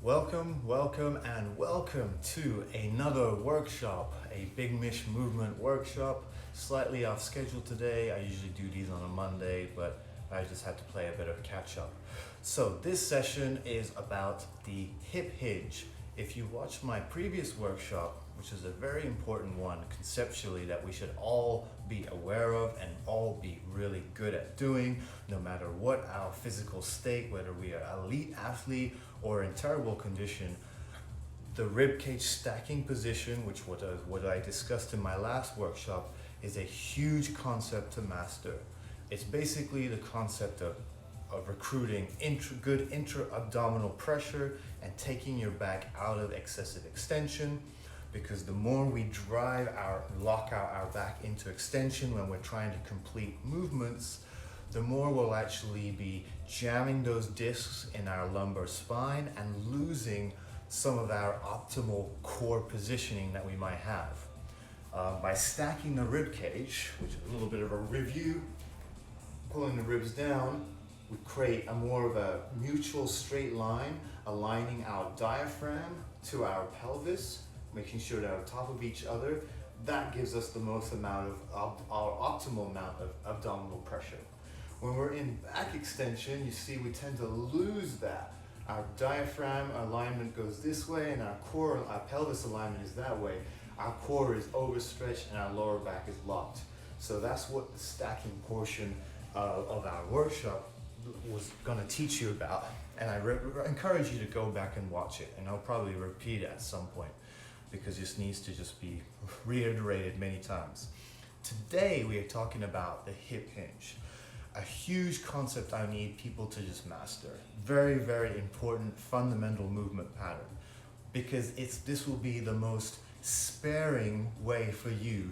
Welcome, and welcome to another workshop, a Big Mish movement workshop. Slightly off schedule today. I usually do these on a Monday, but I just had to play a bit of catch up. So this session is about the hip hinge. If you watched my previous workshop, which is a very important one conceptually that we should all be aware of and all be really good at doing, no matter what our physical state, whether we are elite athlete or in terrible condition, the rib cage stacking position, which what I discussed in my last workshop, is a huge concept to master. It's basically the concept of recruiting good intra-abdominal pressure and taking your back out of excessive extension, because the more we lock out our back into extension when we're trying to complete movements, the more we'll actually be jamming those discs in our lumbar spine and losing some of our optimal core positioning that we might have. By stacking the rib cage, which is a little bit of a review, pulling the ribs down, we create a more of a mutual straight line, aligning our diaphragm to our pelvis, making sure they're on top of each other. That gives us the most amount of our optimal amount of abdominal pressure. When we're in back extension, you see we tend to lose that. Our diaphragm alignment goes this way and our pelvis alignment is that way. Our core is overstretched and our lower back is locked. So that's what the stacking portion of our workshop was going to teach you about. And I encourage you to go back and watch it, and I'll probably repeat it at some point, because this needs to just be reiterated many times. Today we are talking about the hip hinge, a huge concept I need people to just master. Very, very important fundamental movement pattern, because this will be the most sparing way for you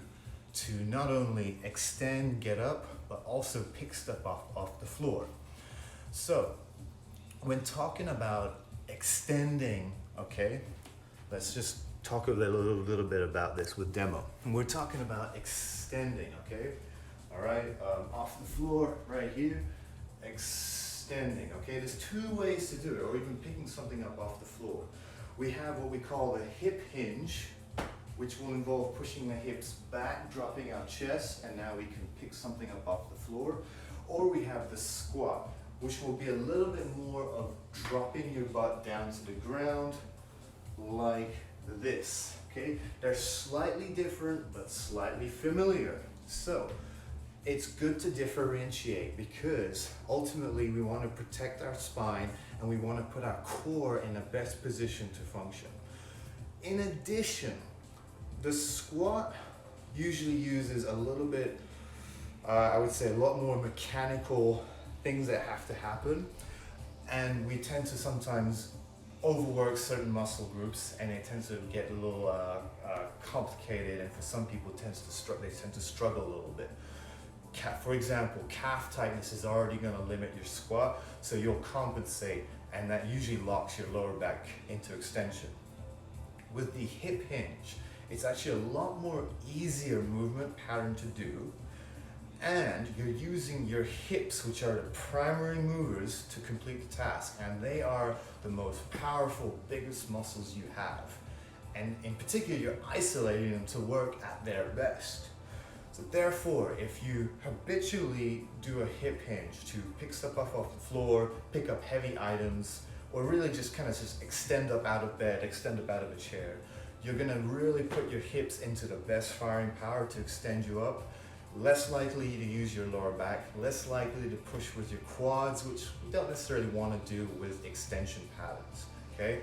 to not only extend, get up, but also pick stuff off the floor. So when talking about extending, okay, let's just talk a little bit about this with demo. And we're talking about extending, okay? All right, off the floor right here, extending, okay? There's two ways to do it, or even picking something up off the floor. We have what we call the hip hinge, which will involve pushing the hips back, dropping our chest, and now we can pick something up off the floor. Or we have the squat, which will be a little bit more of dropping your butt down to the ground like this, okay? They're slightly different, but slightly familiar. So it's good to differentiate, because ultimately we want to protect our spine and we want to put our core in the best position to function. In addition, the squat usually uses a little bit, I would say a lot more mechanical things that have to happen, and we tend to sometimes overwork certain muscle groups, and it tends to get a little complicated, and for some people they tend to struggle a little bit. For example, calf tightness is already going to limit your squat, so you'll compensate, and that usually locks your lower back into extension. With the hip hinge, it's actually a lot more easier movement pattern to do, and you're using your hips, which are the primary movers, to complete the task, and they are the most powerful, biggest muscles you have. And in particular, you're isolating them to work at their best. So therefore, if you habitually do a hip hinge to pick stuff up off the floor, pick up heavy items, or really just kind of just extend up out of bed, extend up out of a chair, you're gonna really put your hips into the best firing power to extend you up. Less likely to use your lower back, less likely to push with your quads, which you don't necessarily want to do with extension patterns, okay?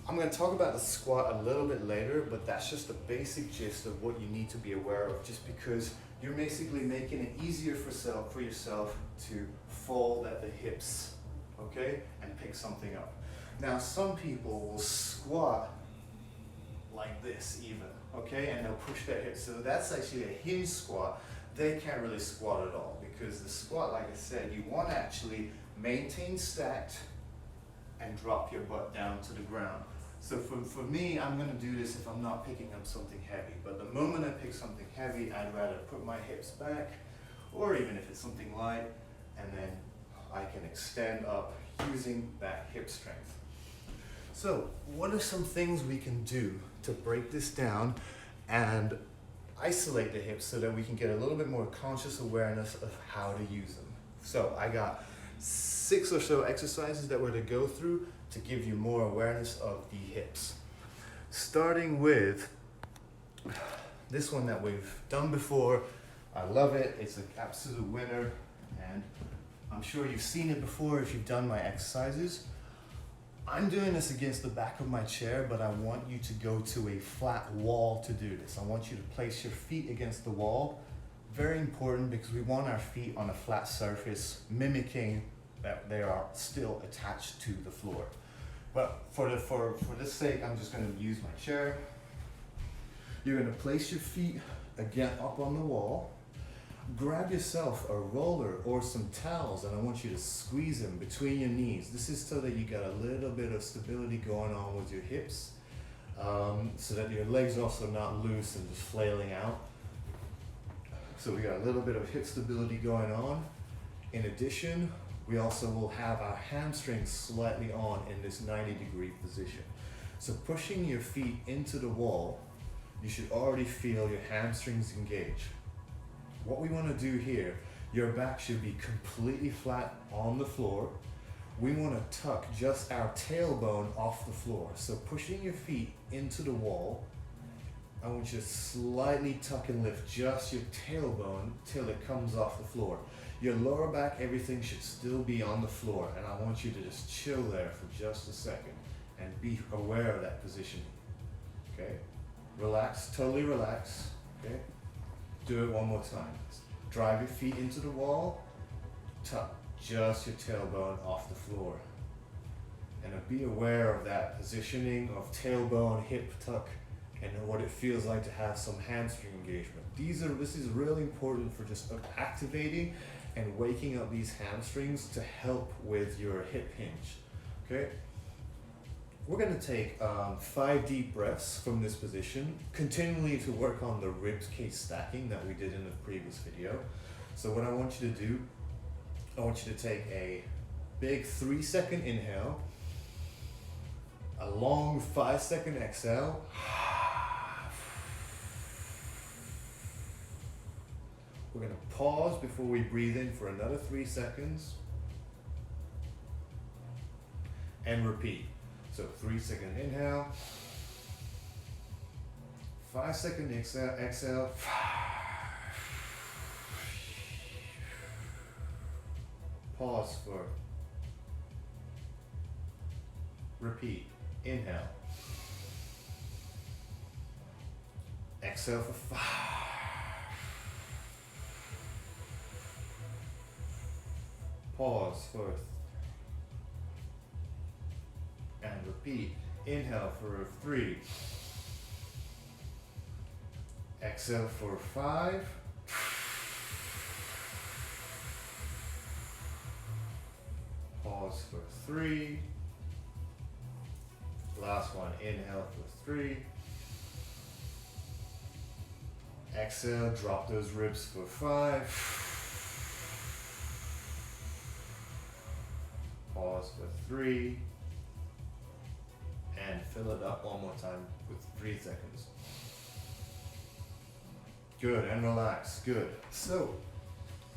I'm going to talk about the squat a little bit later, but that's just the basic gist of what you need to be aware of, just because you're basically making it easier for yourself to fold at the hips, okay, and pick something up. Now, some people will squat like this even, okay, and they'll push their hips. So that's actually a hinge squat. They can't really squat at all, because the squat, like I said, you want to actually maintain stacked and drop your butt down to the ground. So for me, I'm going to do this if I'm not picking up something heavy. But the moment I pick something heavy, I'd rather put my hips back, or even if it's something light, and then I can extend up using that hip strength. So, what are some things we can do to break this down and isolate the hips so that we can get a little bit more conscious awareness of how to use them? So, I got 6 or so exercises that we're to go through to give you more awareness of the hips. Starting with this one that we've done before. I love it, it's an absolute winner, and I'm sure you've seen it before if you've done my exercises. I'm doing this against the back of my chair, but I want you to go to a flat wall to do this. I want you to place your feet against the wall. Very important because we want our feet on a flat surface, mimicking that they are still attached to the floor. But for this sake, I'm just going to use my chair. You're going to place your feet again up on the wall. Grab yourself a roller or some towels, and I want you to squeeze them between your knees. This is so that you get a little bit of stability going on with your hips, so that your legs also not loose and just flailing out. So we got a little bit of hip stability going on. In addition, we also will have our hamstrings slightly on in this 90-degree position. So pushing your feet into the wall, you should already feel your hamstrings engage. What we want to do here, your back should be completely flat on the floor. We want to tuck just our tailbone off the floor. So pushing your feet into the wall, I want you to slightly tuck and lift just your tailbone till it comes off the floor. Your lower back, everything should still be on the floor, and I want you to just chill there for just a second and be aware of that positioning. Okay? Relax, totally relax. Okay? Do it one more time. Drive your feet into the wall, tuck just your tailbone off the floor. And be aware of that positioning of tailbone, hip tuck, and what it feels like to have some hamstring engagement. This is really important for just activating and waking up these hamstrings to help with your hip hinge. Okay? We're going to take 5 deep breaths from this position, continually to work on the ribs cage stacking that we did in the previous video. So what I want you to do, I want you to take a big 3-second inhale, a long 5-second exhale, we're going to pause before we breathe in for another 3 seconds, and repeat. So 3-second inhale, 5-second exhale, pause for, repeat, inhale, exhale for 5, pause for, and repeat. Inhale for 3, exhale for 5, pause for 3, last one. Inhale for 3, exhale, drop those ribs for 5, pause for 3, and fill it up one more time with 3 seconds. Good, and relax, good. So,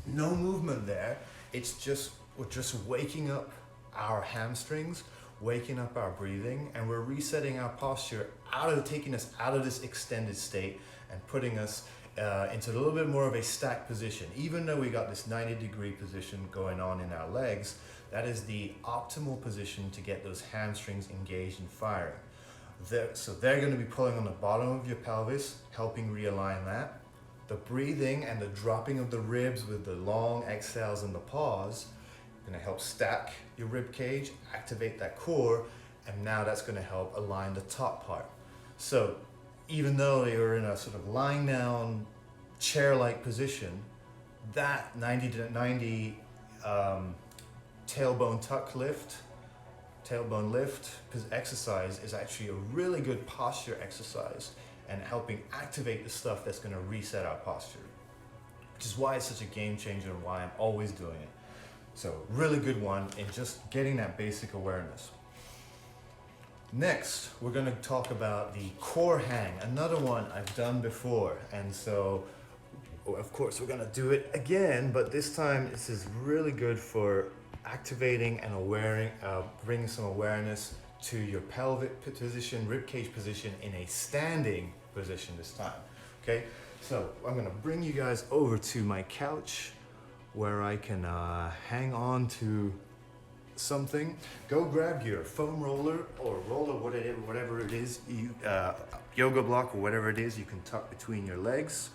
no movement there. We're just waking up our hamstrings, waking up our breathing, and we're resetting our posture taking us out of this extended state and putting us into a little bit more of a stacked position. Even though we got this 90-degree position going on in our legs, that is the optimal position to get those hamstrings engaged and firing. So they're going to be pulling on the bottom of your pelvis, helping realign that. The breathing and the dropping of the ribs with the long exhales and the pause going to help stack your rib cage, activate that core, and now that's going to help align the top part. So even though you're in a sort of lying down chair-like position, that 90 to 90 tailbone tuck lift, tailbone lift exercise is actually a really good posture exercise and helping activate the stuff that's going to reset our posture, which is why it's such a game changer and why I'm always doing it. So really good one in just getting that basic awareness. Next, we're going to talk about the core hang, another one I've done before. And so, of course, we're going to do it again, but this time this is really good for activating and bringing some awareness to your pelvic position, rib cage position in a standing position this time. Okay, so I'm going to bring you guys over to my couch where I can hang on to something. Go grab your foam roller or roller, whatever it is, yoga block or whatever it is you can tuck between your legs.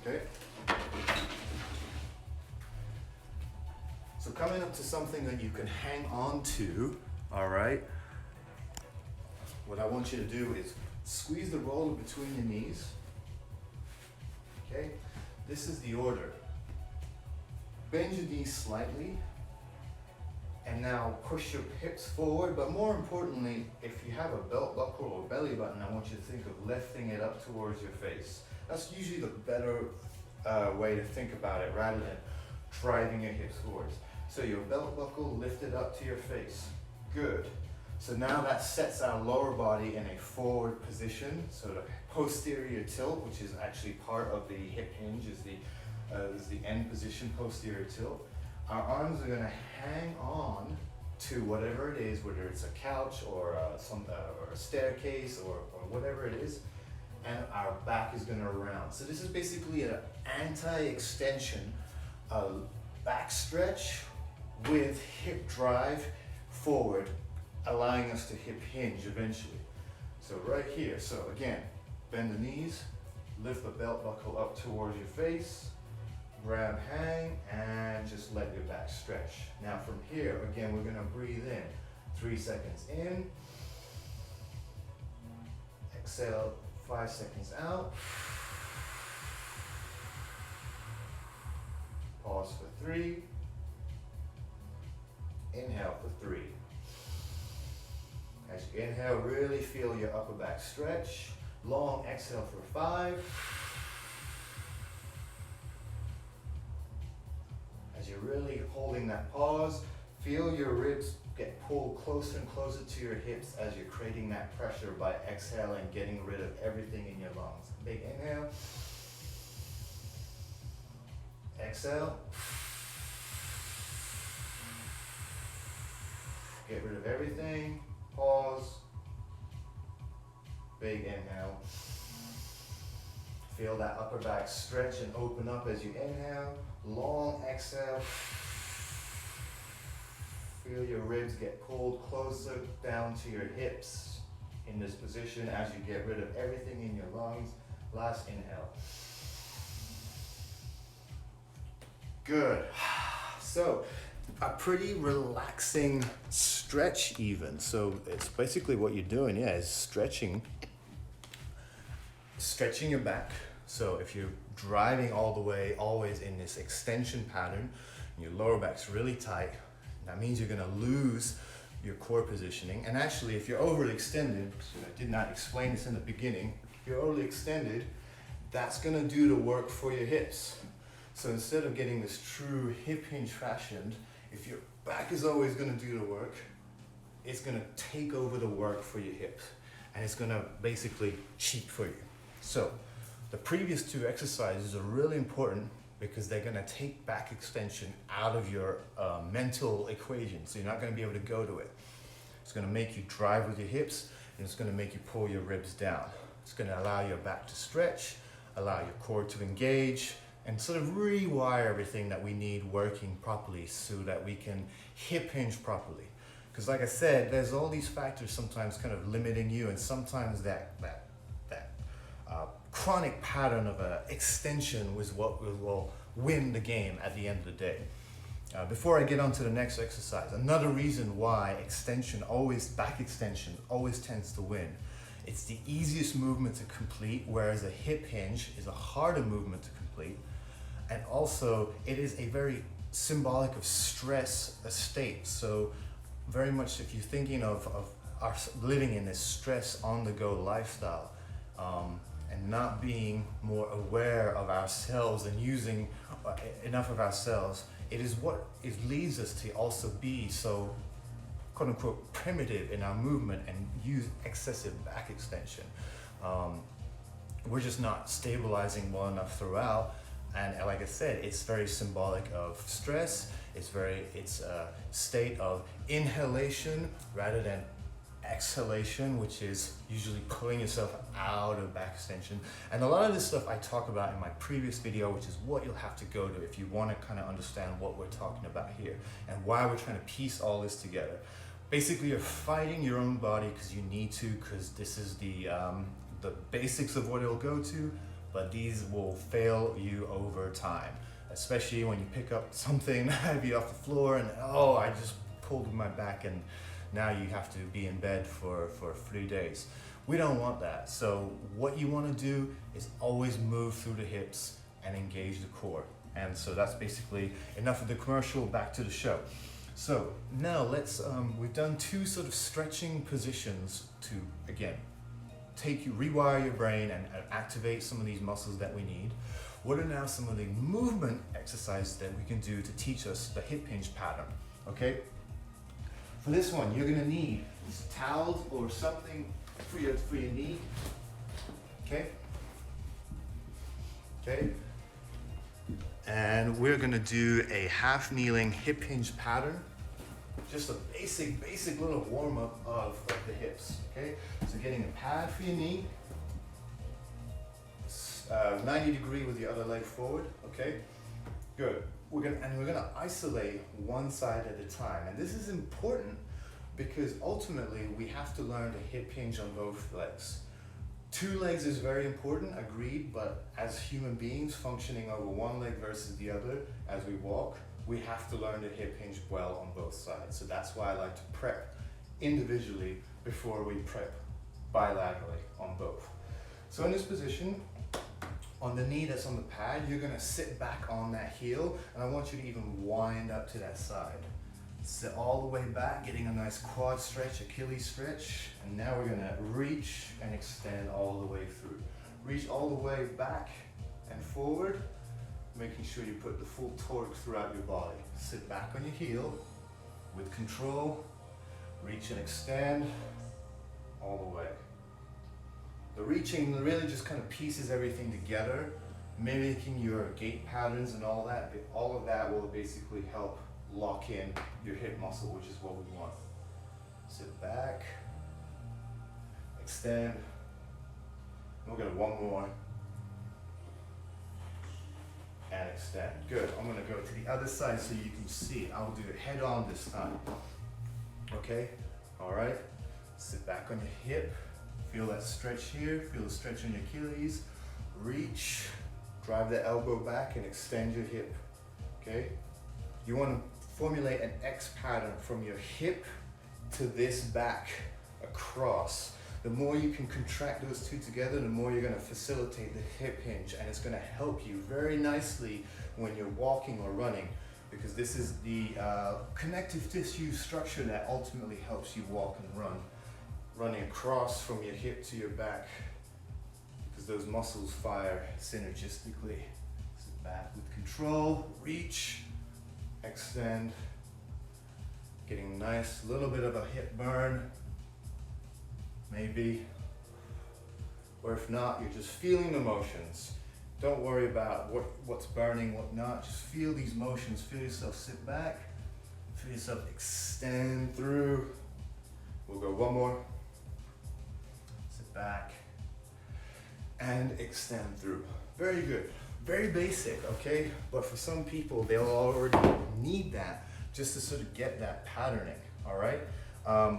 Okay. So coming up to something that you can hang on to, all right? What I want you to do is squeeze the roller between your knees. Okay? This is the order. Bend your knees slightly, and now push your hips forward, but more importantly, if you have a belt buckle or belly button, I want you to think of lifting it up towards your face. That's usually the better way to think about it, rather than driving your hips forwards. So your belt buckle lifted up to your face. Good. So now that sets our lower body in a forward position. So the posterior tilt, which is actually part of the hip hinge, is the end position, posterior tilt. Our arms are going to hang on to whatever it is, whether it's a couch or a staircase or whatever it is, and our back is going to round. So this is basically an anti-extension, back stretch with hip drive forward, allowing us to hip hinge eventually. So right here, so again, bend the knees, lift the belt buckle up towards your face, grab hang, and just let your back stretch. Now from here, again, we're gonna breathe in. 3 seconds in. Exhale, 5 seconds out. Pause for 3. Inhale for 3. As you inhale, really feel your upper back stretch. Long exhale for 5. As you're really holding that pause, feel your ribs get pulled closer and closer to your hips as you're creating that pressure by exhaling, getting rid of everything in your lungs. Big inhale. Exhale. Get rid of everything. Pause. Big inhale. Feel that upper back stretch and open up as you inhale. Long exhale. Feel your ribs get pulled closer down to your hips in this position as you get rid of everything in your lungs. Last inhale. Good. So, a pretty relaxing stretch even. So it's basically what you're doing, is stretching your back. So if you're driving all the way, always in this extension pattern, and your lower back's really tight, that means you're gonna lose your core positioning. And actually, if you're overly extended, I did not explain this in the beginning, if you're overly extended, that's gonna do the work for your hips. So instead of getting this true hip hinge fashioned, if your back is always gonna do the work, it's gonna take over the work for your hips, and it's gonna basically cheat for you. So the previous 2 exercises are really important because they're gonna take back extension out of your mental equation. So you're not gonna be able to go to it. It's gonna make you drive with your hips, and it's gonna make you pull your ribs down. It's gonna allow your back to stretch, allow your core to engage, and sort of rewire everything that we need working properly so that we can hip hinge properly. Because like I said, there's all these factors sometimes kind of limiting you, and sometimes that chronic pattern of extension was what will win the game at the end of the day. Before I get on to the next exercise, another reason why back extension always tends to win. It's the easiest movement to complete, whereas a hip hinge is a harder movement to complete. And also, it is a very symbolic of stress state. So very much if you're thinking of our living in this stress on the go lifestyle, and not being more aware of ourselves and using enough of ourselves, it is what it leads us to also be so quote unquote primitive in our movement and use excessive back extension. We're just not stabilizing well enough throughout. And like I said, it's very symbolic of stress. It's a state of inhalation rather than exhalation, which is usually pulling yourself out of back extension. And a lot of this stuff I talk about in my previous video, which is what you'll have to go to if you want to kind of understand what we're talking about here and why we're trying to piece all this together. Basically, you're fighting your own body because you need to, because this is the basics of what it'll go to, but these will fail you over time, especially when you pick up something heavy off the floor and, oh, I just pulled my back and now you have to be in bed for 3 days. We don't want that. So what you want to do is always move through the hips and engage the core. And so that's basically enough of the commercial, back to the show. So now let's, we've done 2 sort of stretching positions to, again, rewire your brain and activate some of these muscles that we need. What are now some of the movement exercises that we can do to teach us the hip hinge pattern, okay? For this one, you're gonna need towels or something for your knee, okay? Okay? And we're gonna do a half kneeling hip hinge pattern. Just a basic little warm up of the hips, okay? So getting a pad for your knee, 90 degree with the other leg forward, okay? Good. We're gonna isolate one side at a time. And this is important because ultimately we have to learn to hip hinge on both legs. 2 legs is very important, agreed, but as human beings functioning over one leg versus the other as we walk, we have to learn to hip hinge well on both sides. So that's why I like to prep individually before we prep bilaterally on both. So in this position, on the knee that's on the pad, you're gonna sit back on that heel, and I want you to even wind up to that side. Sit all the way back, getting a nice quad stretch, Achilles stretch, and now we're gonna reach and extend all the way through. Reach all the way back and forward, making sure you put the full torque throughout your body. Sit back on your heel with control, reach and extend all the way. The reaching really just kind of pieces everything together, mimicking your gait patterns and all that. All of that will basically help lock in your hip muscle, which is what we want. Sit back, extend. We'll get one more. And extend. Good. I'm going to go to the other side so you can see. I'll do it head on this time. Okay? All right. Sit back on your hip. Feel that stretch here. Feel the stretch on your Achilles. Reach. Drive the elbow back and extend your hip. Okay? You want to formulate an X pattern from your hip to this back across. The more you can contract those 2 together, the more you're going to facilitate the hip hinge, and it's going to help you very nicely when you're walking or running, because this is the connective tissue structure that ultimately helps you walk and run. Running across from your hip to your back, because those muscles fire synergistically. Sit back with control, reach, extend, getting a nice little bit of a hip burn, maybe, or if not, you're just feeling the motions. Don't worry about what's burning, what not, just feel these motions. Feel yourself sit back, feel yourself extend through. We'll go one more. Sit back and extend through. Very good. Very basic, okay? But for some people, they'll already need that just to sort of get that patterning, all right?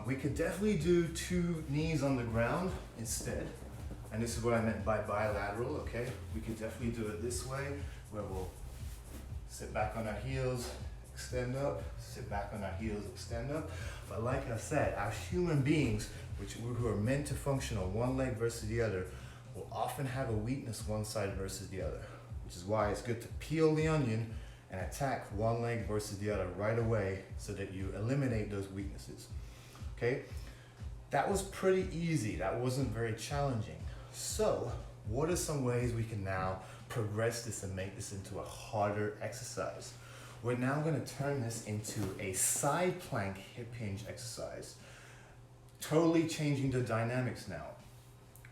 We could definitely do 2 knees on the ground instead. And this is what I meant by bilateral, okay? We could definitely do it this way, where we'll sit back on our heels, extend up, sit back on our heels, extend up. But like I said, our human beings, who are meant to function on one leg versus the other, will often have a weakness one side versus the other, which is why it's good to peel the onion and attack one leg versus the other right away so that you eliminate those weaknesses, okay? That was pretty easy. That wasn't very challenging. So what are some ways we can now progress this and make this into a harder exercise? we're now going to turn this into a side plank hip hinge exercise. Totally changing the dynamics now.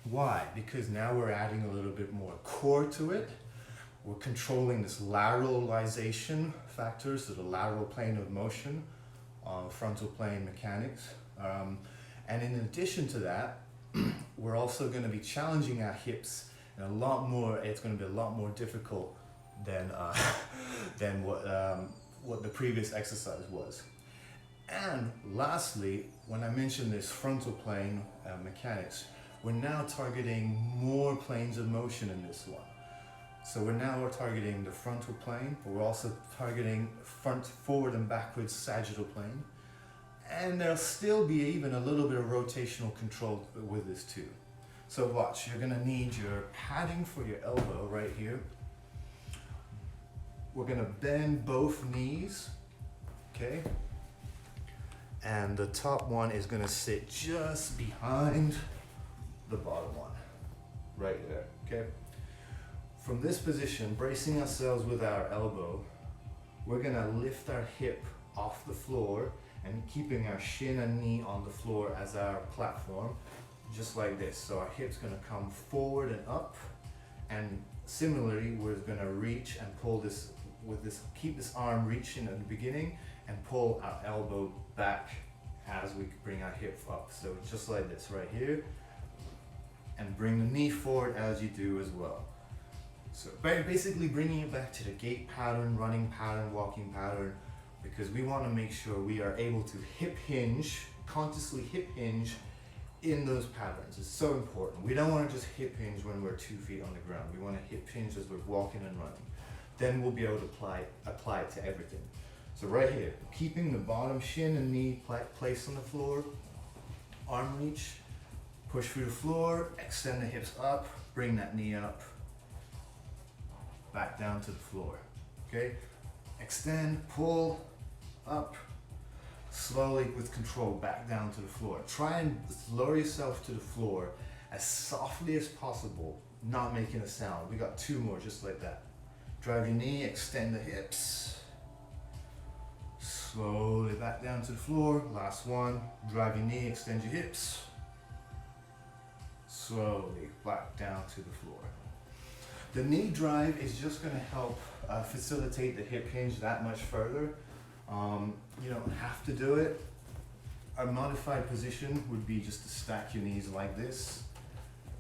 Why? Because now we're adding a little bit more core to it. We're controlling this lateralization factor, so the lateral plane of motion, frontal plane mechanics. And in addition to that, we're also going to be challenging our hips and a lot more. It's going to be a lot more difficult than what the previous exercise was. And lastly, when I mentioned this frontal plane mechanics, we're now targeting more planes of motion in this one. So we're targeting the frontal plane, but we're also targeting forward and backwards sagittal plane. And there'll still be even a little bit of rotational control with this too. So watch, you're gonna need your padding for your elbow right here. We're gonna bend both knees, okay? And the top one is gonna sit just behind the bottom one, right there, okay? From this position, bracing ourselves with our elbow, we're gonna lift our hip off the floor and keeping our shin and knee on the floor as our platform, just like this. So our hip's gonna come forward and up, and similarly, we're gonna reach and pull this with this, keep this arm reaching at the beginning and pull our elbow back as we bring our hip up. So just like this right here, and bring the knee forward as you do as well. So basically bringing it back to the gait pattern, running pattern, walking pattern, because we want to make sure we are able to hip hinge, consciously hip hinge in those patterns. It's so important. We don't want to just hip hinge when we're 2 feet on the ground. We want to hip hinge as we're walking and running. Then we'll be able to apply it to everything. So right here, keeping the bottom shin and knee placed on the floor, arm reach, push through the floor, extend the hips up, bring that knee up, back down to the floor, okay? Extend, pull, up, slowly with control, back down to the floor. Try and lower yourself to the floor as softly as possible, not making a sound. We got 2 more just like that. Drive your knee, extend the hips. Slowly back down to the floor. Last one, drive your knee, extend your hips. Slowly back down to the floor. The knee drive is just going to help facilitate the hip hinge that much further. You don't have to do it. A modified position would be just to stack your knees like this.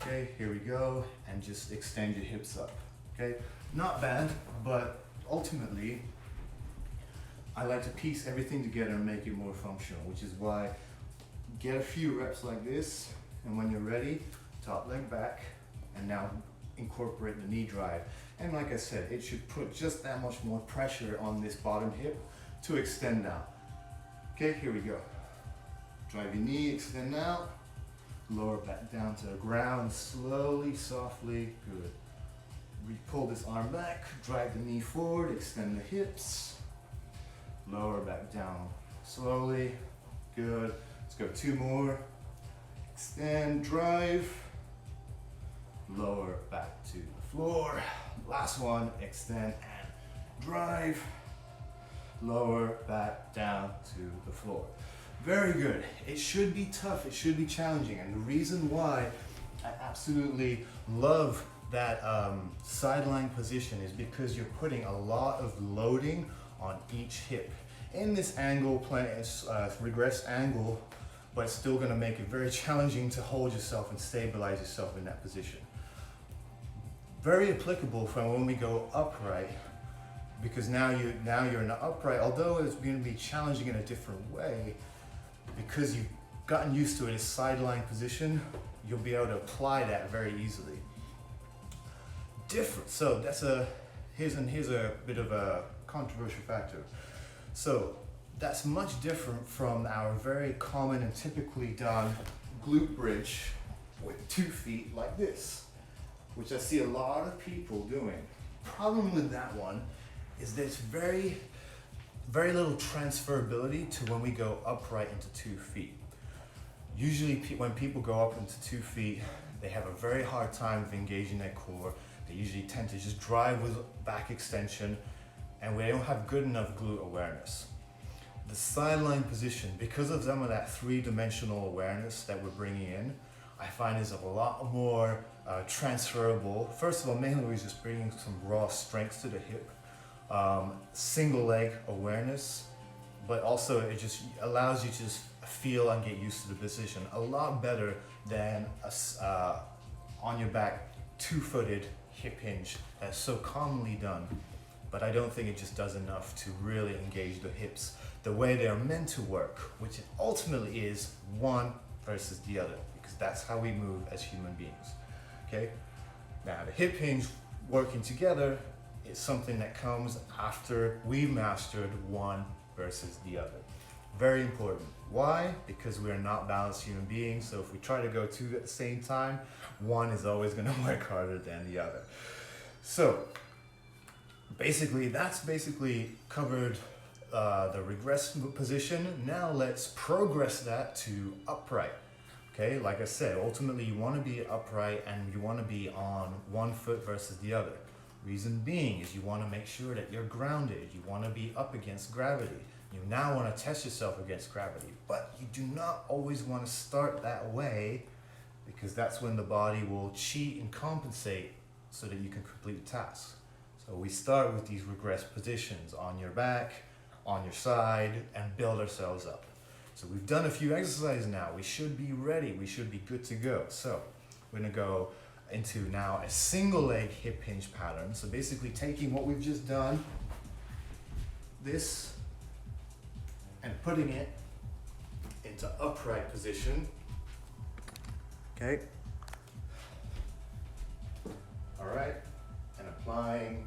Okay, here we go, and just extend your hips up. Okay, not bad, but ultimately, I like to piece everything together and make it more functional, which is why get a few reps like this, and when you're ready, top leg back, and now incorporate the knee drive. And like I said, it should put just that much more pressure on this bottom hip to extend out. Okay, here we go. Drive your knee, extend out, lower back down to the ground, slowly, softly, good. Pull this arm back, drive the knee forward, extend the hips, lower back down, slowly, good. Let's go 2 more. Extend, drive, lower back to the floor. Last one, extend and drive, lower back down to the floor. Very good. It should be tough, it should be challenging, and the reason why I absolutely love that sideline position is because you're putting a lot of loading on each hip. In this angle, regress angle, but it's still gonna make it very challenging to hold yourself and stabilize yourself in that position. Very applicable for when we go upright, because now you're in the upright, although it's gonna be challenging in a different way, because you've gotten used to it as sideline position, you'll be able to apply that very easily. Different, so here's a bit of a controversial factor. So that's much different from our very common and typically done glute bridge with 2 feet like this, which I see a lot of people doing. Problem with that one is there's very little transferability to when we go upright into 2 feet. Usually when people go up into 2 feet, they have a very hard time of engaging their core. They usually tend to just drive with back extension and we don't have good enough glute awareness. The sideline position, because of some of that three-dimensional awareness that we're bringing in, I find is a lot more transferable. First of all, mainly we're just bringing some raw strength to the hip, single leg awareness, but also it just allows you to just feel and get used to the position a lot better than on your back two-footed hip hinge that's so commonly done. But I don't think it just does enough to really engage the hips the way they're meant to work, which it ultimately is one versus the other, because that's how we move as human beings. Okay? Now the hip hinge working together is something that comes after we've mastered one versus the other. Very important. Why? Because we're not balanced human beings, so if we try to go two at the same time, one is always going to work harder than the other. So basically, that's basically covered the regress position. Now let's progress that to upright. Okay, like I said, ultimately you want to be upright and you want to be on one foot versus the other. Reason being is you want to make sure that you're grounded. You want to be up against gravity. You now want to test yourself against gravity, but you do not always want to start that way, because that's when the body will cheat and compensate so that you can complete the task. So we start with these regress positions on your back, on your side, and build ourselves up. So we've done a few exercises now. We should be ready. We should be good to go. So we're going to go into now a single leg hip hinge pattern. So basically taking what we've just done, this, and putting it into upright position. Okay. All right. And applying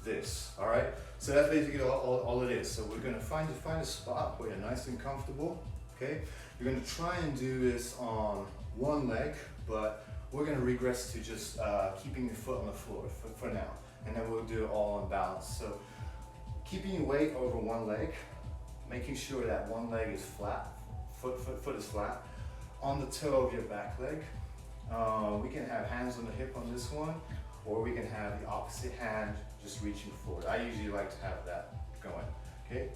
this. All right. So that's basically all it is. So we're going to find a spot where you're nice and comfortable. Okay. You're going to try and do this on one leg, but we're going to regress to just keeping your foot on the floor for now. And then we'll do it all on balance. So keeping your weight over one leg, making sure that one leg is flat, foot is flat, on the toe of your back leg. We can have hands on the hip on this one, or we can have the opposite hand just reaching forward. I usually like to have that going, okay?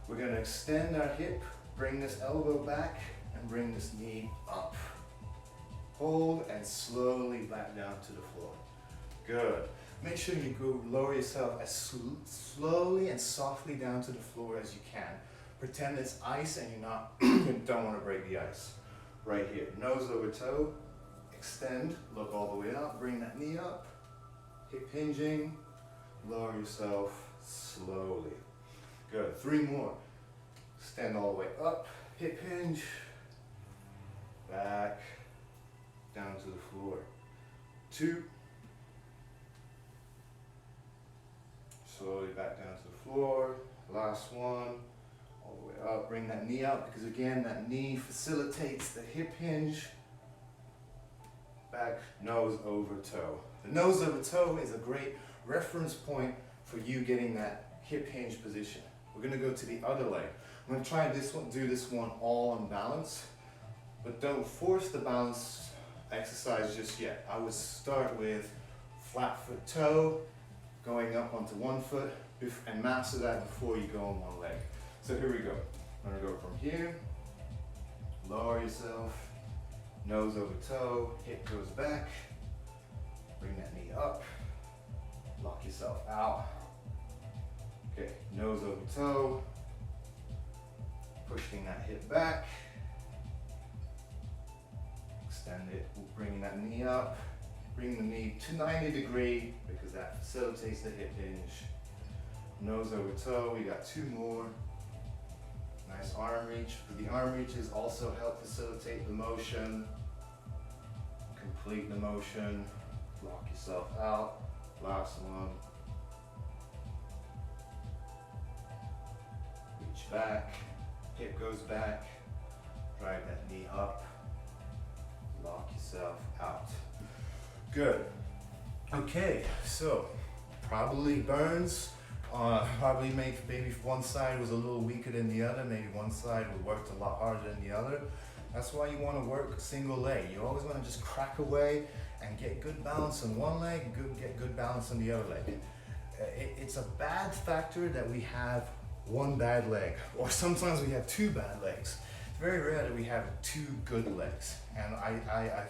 We're gonna extend our hip, bring this elbow back, and bring this knee up. Hold and slowly back down to the floor. Good. Make sure you go lower yourself as slowly and softly down to the floor as you can. Pretend it's ice and you don't want to break the ice. Right here, nose over toe, extend, look all the way up, bring that knee up, hip hinging, lower yourself slowly. Good, 3 more. Stand all the way up, hip hinge, back, down to the floor. 2. Slowly back down to the floor. Last one. All the way up. Bring that knee up, because again, that knee facilitates the hip hinge. Back, nose over toe. The nose over toe is a great reference point for you getting that hip hinge position. We're going to go to the other leg. I'm going to try this one, do this one all on balance, but don't force the balance exercise just yet. I would start with flat foot toe, going up onto one foot, and master that before you go on one leg. So here we go. I'm going to go from here, lower yourself, nose over toe, hip goes back, bring that knee up, lock yourself out. Okay, nose over toe, pushing that hip back, extend it, bringing that knee up, bring the knee to 90 degree because that facilitates the hip hinge. Nose over toe, we got 2 more. Nice arm reach. The arm reaches also help facilitate the motion. Complete the motion. Lock yourself out. Last one. Reach back. Hip goes back. Drive that knee up. Lock yourself out. Good. Okay, so probably burns. Probably maybe if one side was a little weaker than the other, maybe one side would work a lot harder than the other. That's why you want to work single leg. You always want to just crack away and get good balance on one leg, get good balance on the other leg. It's a bad factor that we have one bad leg, or sometimes we have two bad legs. It's very rare that we have two good legs. And I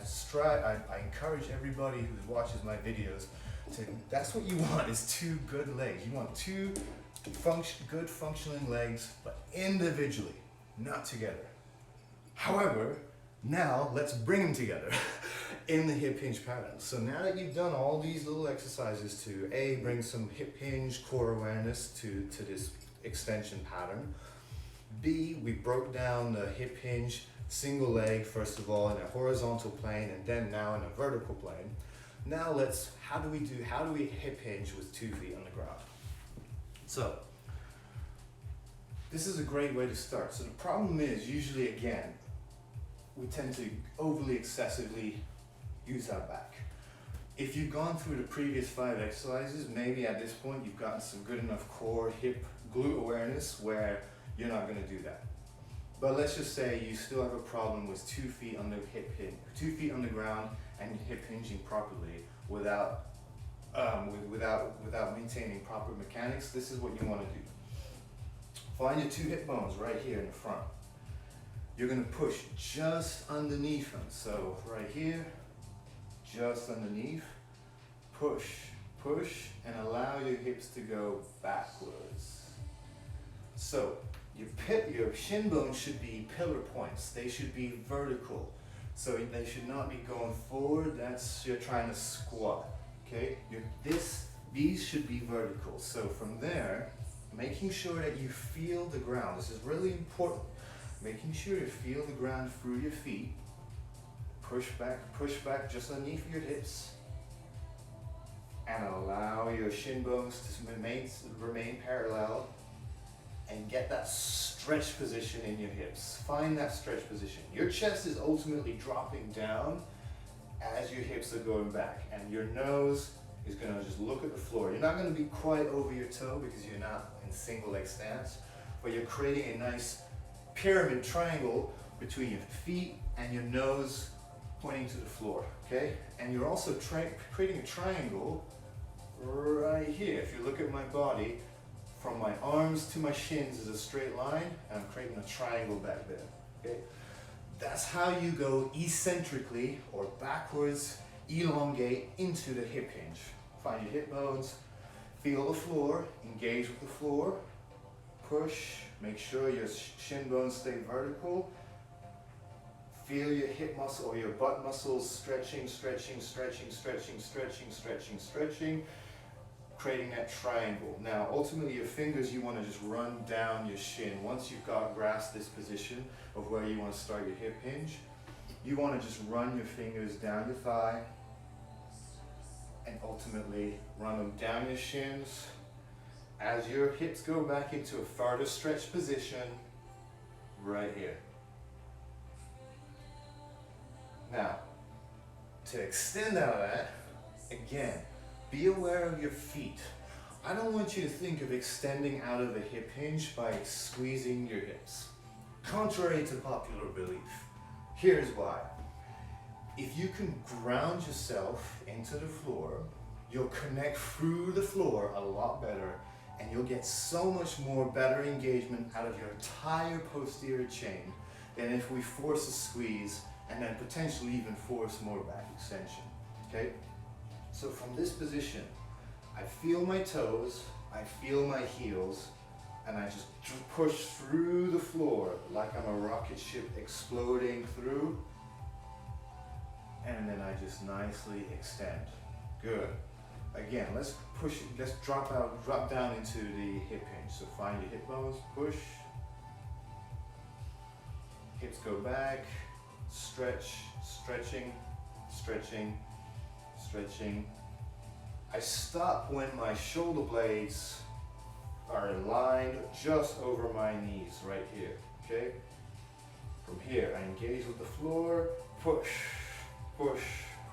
encourage everybody who watches my videos to, that's what you want, is two good legs. You want two good functioning legs, but individually, not together. However, now let's bring them together in the hip hinge pattern. So now that you've done all these little exercises to A, bring some hip hinge core awareness to this extension pattern. B, we broke down the hip hinge single leg, first of all, in a horizontal plane, and then now in a vertical plane. Now how do we hip hinge with 2 feet on the ground? So, this is a great way to start. So the problem is, usually again, we tend to overly excessively use our back. If you've gone through the previous 5 exercises, maybe at this point you've gotten some good enough core, hip, glute awareness where you're not going to do that. But let's just say you still have a problem with 2 feet on the hip hinge, 2 feet on the ground and hip hinging properly without maintaining proper mechanics. This is what you want to do. Find your 2 hip bones right here in the front. You're going to push just underneath them. So right here, just underneath, push, and allow your hips to go backwards. So your shin bones should be pillar points. They should be vertical. So they should not be going forward. That's, you're trying to squat. Okay? These should be vertical. So from there, making sure that you feel the ground. This is really important. Making sure you feel the ground through your feet. Push back just underneath your hips. And allow your shin bones to remain parallel. And get that stretch position in your hips. Find that stretch position. Your chest is ultimately dropping down as your hips are going back. And your nose is going to just look at the floor. You're not going to be quite over your toe because you're not in single leg stance. But you're creating a nice pyramid triangle between your feet and your nose pointing to the floor. Okay? And you're also creating a triangle right here. If you look at my body, from my arms to my shins is a straight line, and I'm creating a triangle back there. Okay? That's how you go eccentrically or backwards, elongate into the hip hinge. Find your hip bones, feel the floor, engage with the floor, push, make sure your shin bones stay vertical. Feel your hip muscle or your butt muscles stretching, creating that triangle. Now, ultimately, your fingers, you want to just run down your shin. Once you've grasped this position of where you want to start your hip hinge, you want to just run your fingers down your thigh and ultimately run them down your shins. As your hips go back into a farther stretch position, right here. Now, to extend out of that, again, be aware of your feet. I don't want you to think of extending out of a hip hinge by squeezing your hips. Contrary to popular belief, here's why. If you can ground yourself into the floor, you'll connect through the floor a lot better, and you'll get so much more better engagement out of your entire posterior chain than if we force a squeeze and then potentially even force more back extension. Okay? So from this position, I feel my toes, I feel my heels, and I just push through the floor like I'm a rocket ship exploding through. And then I just nicely extend. Good. Again, let's drop down into the hip hinge. So find your hip bones, push. Hips go back, stretch, stretching. I stop when my shoulder blades are aligned just over my knees, right here, okay? From here, I engage with the floor, push through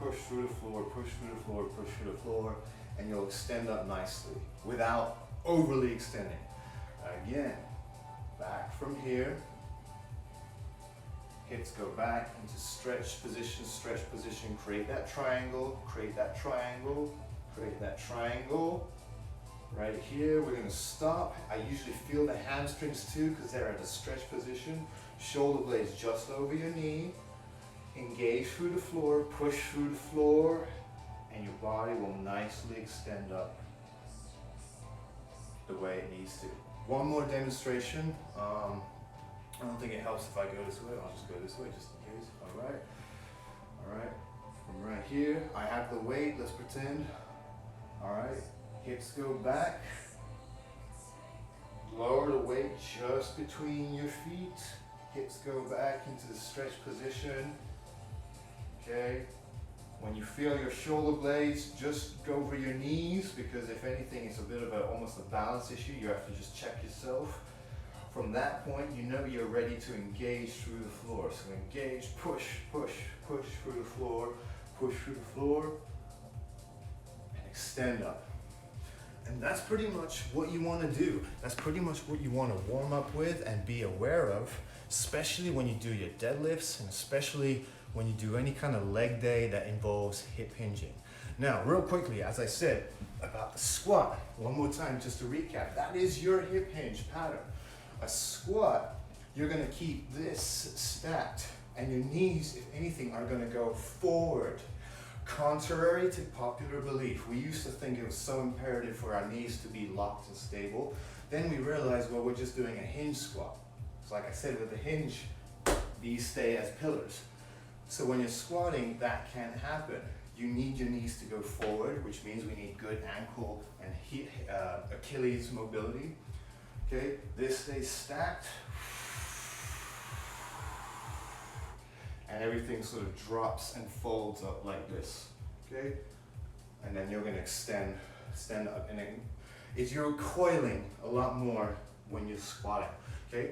the floor, push through the floor, and you'll extend up nicely without overly extending. Again, back from here, hips go back into stretch position, create that triangle, Right here, we're gonna stop. I usually feel the hamstrings too because they're at a stretch position. Shoulder blades just over your knee. Engage through the floor, push through the floor, and your body will nicely extend up the way it needs to. One more demonstration. I don't think it helps if I go this way. I'll just go this way just in case. All right. All right. From right here, I have the weight. Let's pretend. All right. Hips go back. Lower the weight just between your feet. Hips go back into the stretch position. Okay. When you feel your shoulder blades, just go over your knees because if anything, it's a bit of almost a balance issue. You have to just check yourself. From that point, you know you're ready to engage through the floor. So engage, push, push, push through the floor, push through the floor, and extend up. And that's pretty much what you want to do. That's pretty much what you want to warm up with and be aware of, especially when you do your deadlifts and especially when you do any kind of leg day that involves hip hinging. Now, real quickly, as I said about the squat, one more time just to recap, that is your hip hinge pattern. A squat, you're gonna keep this stacked and your knees, if anything, are gonna go forward. Contrary to popular belief, we used to think it was so imperative for our knees to be locked and stable. Then we realized, well, we're just doing a hinge squat. So like I said, with the hinge, these stay as pillars. So when you're squatting, that can't happen. You need your knees to go forward, which means we need good ankle and Achilles mobility. Okay, this stays stacked. And everything sort of drops and folds up like this. Okay? And then you're gonna extend up. And you're coiling a lot more when you're squatting. Okay?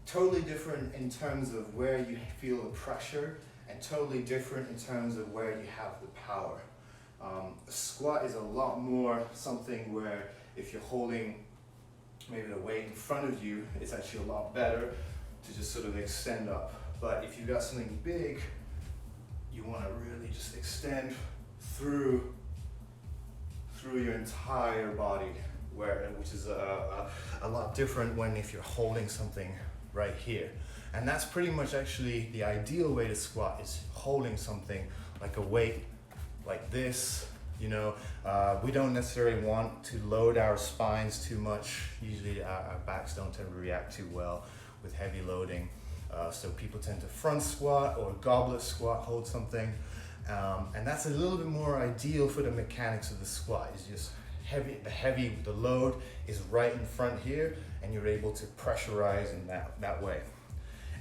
Totally different in terms of where you feel the pressure and totally different in terms of where you have the power. A squat is a lot more something where if you're holding maybe the weight in front of you, it's actually a lot better to just sort of extend up. But if you've got something big, you want to really just extend through your entire body, which is a lot different when if you're holding something right here. And that's pretty much actually the ideal way to squat is holding something like a weight like this. You know, we don't necessarily want to load our spines too much. Usually our backs don't tend to react too well with heavy loading. So people tend to front squat or goblet squat, hold something. And that's a little bit more ideal for the mechanics of the squat. It's just the load is right in front here and you're able to pressurize in that way.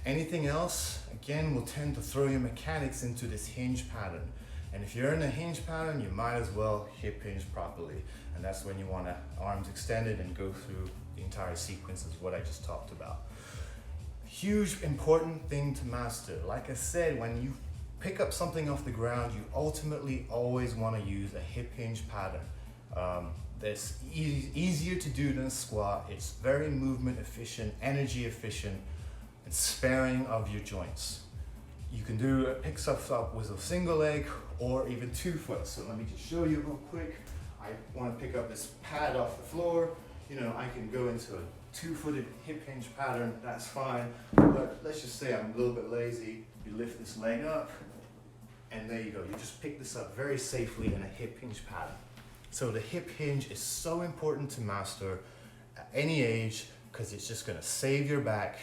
Anything else, again, will tend to throw your mechanics into this hinge pattern. And if you're in a hinge pattern, you might as well hip hinge properly. And that's when you want arms extended and go through the entire sequence of what I just talked about. Huge, important thing to master. Like I said, when you pick up something off the ground, you ultimately always want to use a hip hinge pattern. That's easier to do than a squat. It's very movement efficient, energy efficient, and sparing of your joints. You can pick stuff up with a single leg or even 2 foot. So let me just show you real quick. I want to pick up this pad off the floor. You know, I can go into a 2-footed hip hinge pattern, that's fine. But let's just say I'm a little bit lazy. You lift this leg up and there you go. You just pick this up very safely in a hip hinge pattern. So the hip hinge is so important to master at any age because it's just going to save your back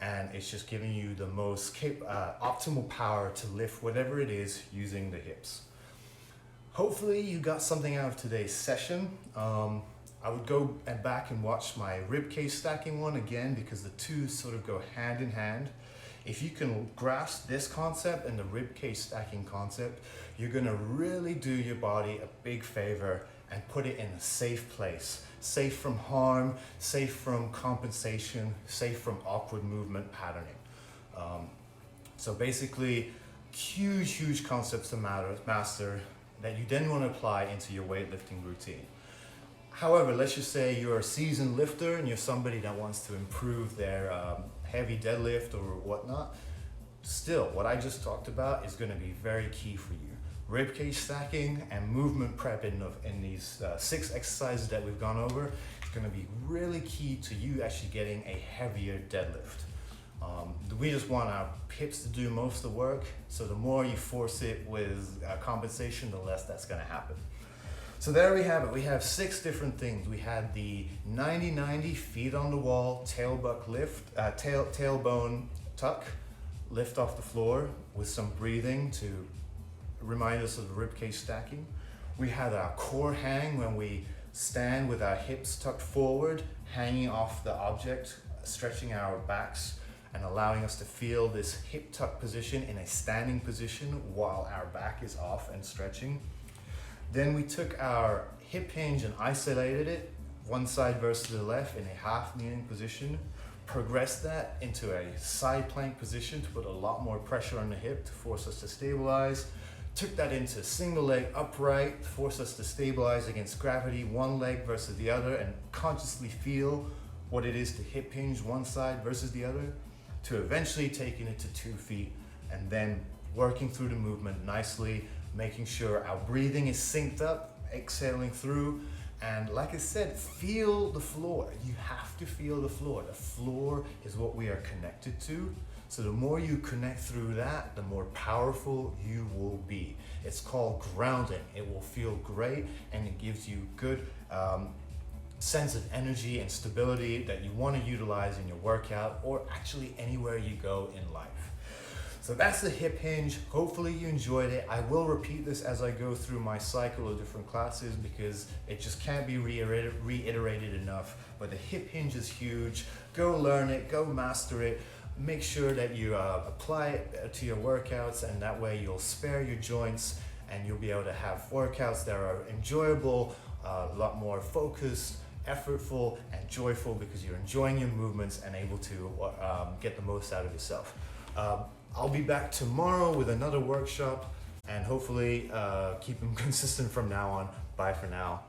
and it's just giving you the most optimal power to lift whatever it is using the hips. Hopefully you got something out of today's session. I would go back and watch my rib cage stacking one again because the two sort of go hand in hand. If you can grasp this concept and the rib cage stacking concept, you're gonna really do your body a big favor and put it in a safe place. Safe from harm, safe from compensation, safe from awkward movement patterning. So basically, huge concepts to master that you then want to apply into your weightlifting routine. However, let's just say you're a seasoned lifter and you're somebody that wants to improve their heavy deadlift or whatnot. Still, what I just talked about is going to be very key for you. ribcage stacking and movement prep in these 6 exercises that we've gone over. It's going to be really key to you actually getting a heavier deadlift. We just want our hips to do most of the work, so the more you force it with compensation, the less that's going to happen. So there we have it. We have 6 different things. We had the 90-90 feet on the wall, tailbone lift, tailbone tuck, lift off the floor with some breathing to remind us of the ribcage stacking. We had our core hang when we stand with our hips tucked forward, hanging off the object, stretching our backs and allowing us to feel this hip tuck position in a standing position while our back is off and stretching. Then we took our hip hinge and isolated it, one side versus the left in a half kneeling position, progressed that into a side plank position to put a lot more pressure on the hip to force us to stabilize, took that into single leg upright to force us to stabilize against gravity, one leg versus the other, and consciously feel what it is to hip hinge one side versus the other, to eventually taking it to 2 feet and then working through the movement nicely, making sure our breathing is synced up, exhaling through, and like I said, feel the floor. You have to feel the floor. The floor is what we are connected to. So the more you connect through that, the more powerful you will be. It's called grounding. It will feel great and it gives you good sense of energy and stability that you want to utilize in your workout or actually anywhere you go in life. So that's the hip hinge. Hopefully you enjoyed it. I will repeat this as I go through my cycle of different classes because it just can't be reiterated enough. But the hip hinge is huge. Go learn it, go master it. Make sure that you apply it to your workouts, and that way you'll spare your joints and you'll be able to have workouts that are enjoyable, a lot more focused, effortful, and joyful because you're enjoying your movements and able to get the most out of yourself. I'll be back tomorrow with another workshop and hopefully keep them consistent from now on. Bye for now.